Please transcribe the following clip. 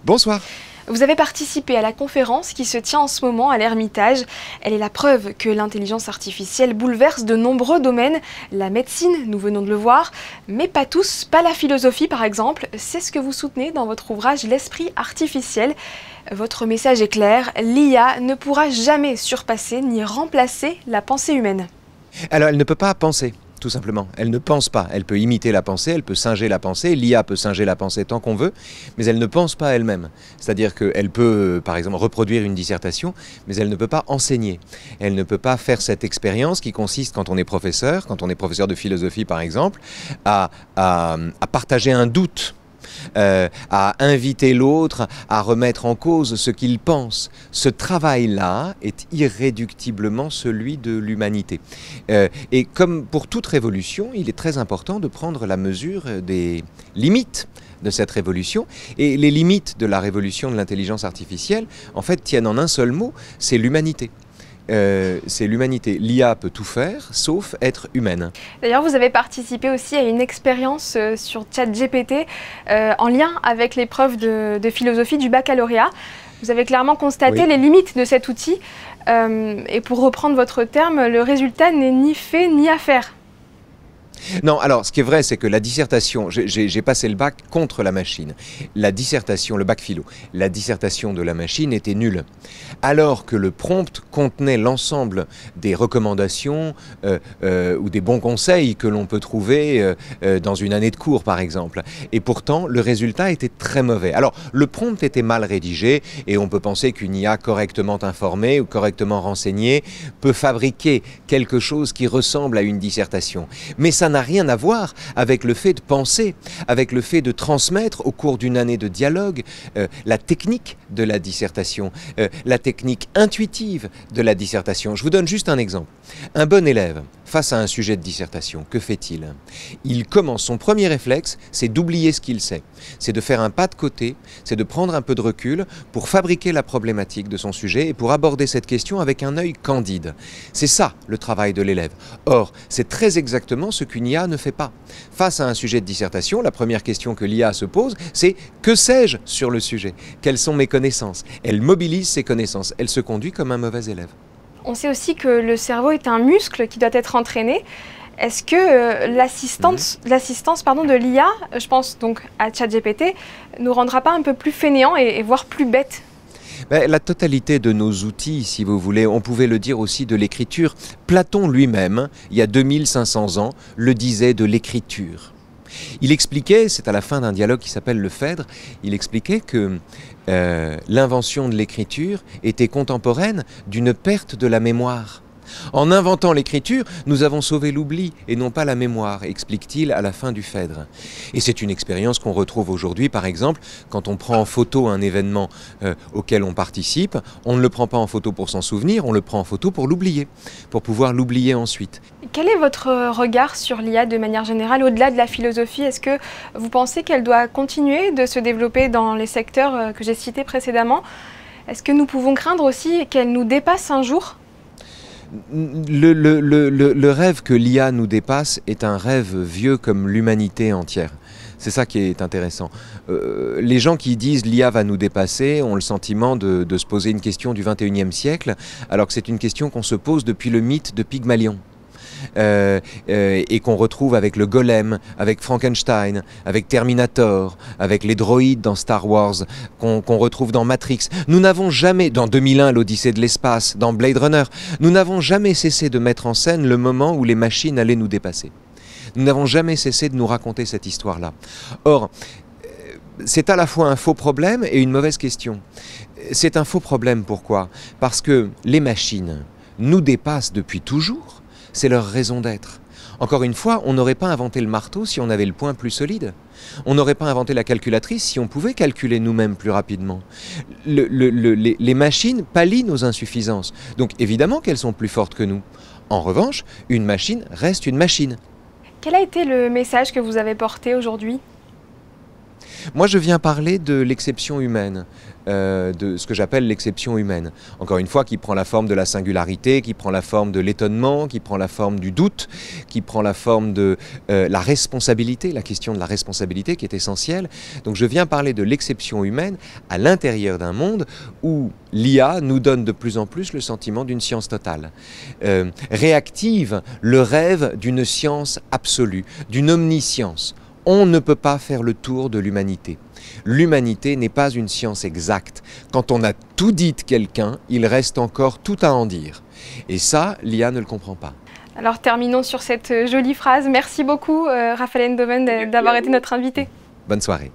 Bonsoir. Vous avez participé à la conférence qui se tient en ce moment à l'Ermitage. Elle est la preuve que l'intelligence artificielle bouleverse de nombreux domaines. La médecine, nous venons de le voir, mais pas tous, pas la philosophie par exemple. C'est ce que vous soutenez dans votre ouvrage L'esprit artificiel. Votre message est clair, l'IA ne pourra jamais surpasser ni remplacer la pensée humaine. Alors, elle ne peut pas penser. Tout simplement. Elle ne pense pas. Elle peut imiter la pensée, elle peut singer la pensée. L'IA peut singer la pensée tant qu'on veut, mais elle ne pense pas elle-même. C'est-à-dire qu'elle peut, par exemple, reproduire une dissertation, mais elle ne peut pas enseigner. Elle ne peut pas faire cette expérience qui consiste, quand on est professeur de philosophie par exemple, à partager un doute. À inviter l'autre à remettre en cause ce qu'il pense. Ce travail-là est irréductiblement celui de l'humanité. Et comme pour toute révolution, il est très important de prendre la mesure des limites de cette révolution. Et les limites de la révolution de l'intelligence artificielle, en fait, tiennent en un seul mot, c'est l'humanité. C'est l'humanité. L'IA peut tout faire, sauf être humaine. D'ailleurs, vous avez participé aussi à une expérience sur ChatGPT en lien avec l'épreuve de philosophie du baccalauréat. Vous avez clairement constaté les limites de cet outil. Et pour reprendre votre terme, le résultat n'est ni fait ni à faire. Non, alors ce qui est vrai, c'est que la dissertation, j'ai passé le bac contre la machine. La dissertation, le bac philo, la dissertation de la machine était nulle. Alors que le prompt contenait l'ensemble des recommandations ou des bons conseils que l'on peut trouver dans une année de cours, par exemple. Et pourtant, le résultat était très mauvais. Alors, le prompt était mal rédigé et on peut penser qu'une IA correctement informée ou correctement renseignée peut fabriquer quelque chose qui ressemble à une dissertation. Mais ça n'a rien à voir avec le fait de penser, avec le fait de transmettre au cours d'une année de dialogue la technique de la dissertation, la technique intuitive de la dissertation. Je vous donne juste un exemple. Un bon élève, face à un sujet de dissertation, que fait-il? Il commence, son premier réflexe, c'est d'oublier ce qu'il sait. C'est de faire un pas de côté, c'est de prendre un peu de recul pour fabriquer la problématique de son sujet et pour aborder cette question avec un œil candide. C'est ça le travail de l'élève. Or, c'est très exactement ce qu'une IA ne fait pas. Face à un sujet de dissertation, la première question que l'IA se pose, c'est « que sais-je sur le sujet? Quelles sont mes connaissances ?» Elle mobilise ses connaissances. Elle se conduit comme un mauvais élève. On sait aussi que le cerveau est un muscle qui doit être entraîné. Est-ce que l'assistance de l'IA, je pense donc à ChatGPT, nous rendra pas un peu plus fainéants et voire plus bêtes? La totalité de nos outils, si vous voulez, on pouvait le dire aussi de l'écriture. Platon lui-même, il y a 2500 ans, le disait de l'écriture. Il expliquait, c'est à la fin d'un dialogue qui s'appelle le Phèdre, il expliquait que l'invention de l'écriture était contemporaine d'une perte de la mémoire. En inventant l'écriture, nous avons sauvé l'oubli et non pas la mémoire, explique-t-il à la fin du Phèdre. Et c'est une expérience qu'on retrouve aujourd'hui, par exemple, quand on prend en photo un événement auquel on participe, on ne le prend pas en photo pour s'en souvenir, on le prend en photo pour l'oublier, pour pouvoir l'oublier ensuite. Quel est votre regard sur l'IA de manière générale, au-delà de la philosophie? Est-ce que vous pensez qu'elle doit continuer de se développer dans les secteurs que j'ai cités précédemment? Est-ce que nous pouvons craindre aussi qu'elle nous dépasse un jour? Le rêve que l'IA nous dépasse est un rêve vieux comme l'humanité entière. C'est ça qui est intéressant. Les gens qui disent l'IA va nous dépasser ont le sentiment de se poser une question du 21e siècle, alors que c'est une question qu'on se pose depuis le mythe de Pygmalion. Et qu'on retrouve avec le golem, avec Frankenstein, avec Terminator, avec les droïdes dans Star Wars, qu'on retrouve dans Matrix. Nous n'avons jamais, dans 2001, l'Odyssée de l'espace, dans Blade Runner, nous n'avons jamais cessé de mettre en scène le moment où les machines allaient nous dépasser. Nous n'avons jamais cessé de nous raconter cette histoire-là. Or, c'est à la fois un faux problème et une mauvaise question. C'est un faux problème, pourquoi? Parce que les machines nous dépassent depuis toujours. C'est leur raison d'être. Encore une fois, on n'aurait pas inventé le marteau si on avait le poing plus solide. On n'aurait pas inventé la calculatrice si on pouvait calculer nous-mêmes plus rapidement. Les machines pallient nos insuffisances. Donc évidemment qu'elles sont plus fortes que nous. En revanche, une machine reste une machine. Quel a été le message que vous avez porté aujourd'hui ? Moi, je viens parler de l'exception humaine, de ce que j'appelle l'exception humaine. Encore une fois, qui prend la forme de la singularité, qui prend la forme de l'étonnement, qui prend la forme du doute, qui prend la forme de la responsabilité, la question de la responsabilité qui est essentielle. Donc je viens parler de l'exception humaine à l'intérieur d'un monde où l'IA nous donne de plus en plus le sentiment d'une science totale, réactive le rêve d'une science absolue, d'une omniscience. On ne peut pas faire le tour de l'humanité. L'humanité n'est pas une science exacte. Quand on a tout dit de quelqu'un, il reste encore tout à en dire. Et ça, l'IA ne le comprend pas. Alors terminons sur cette jolie phrase. Merci beaucoup Raphaël Endoven d'avoir été notre invité. Bonne soirée.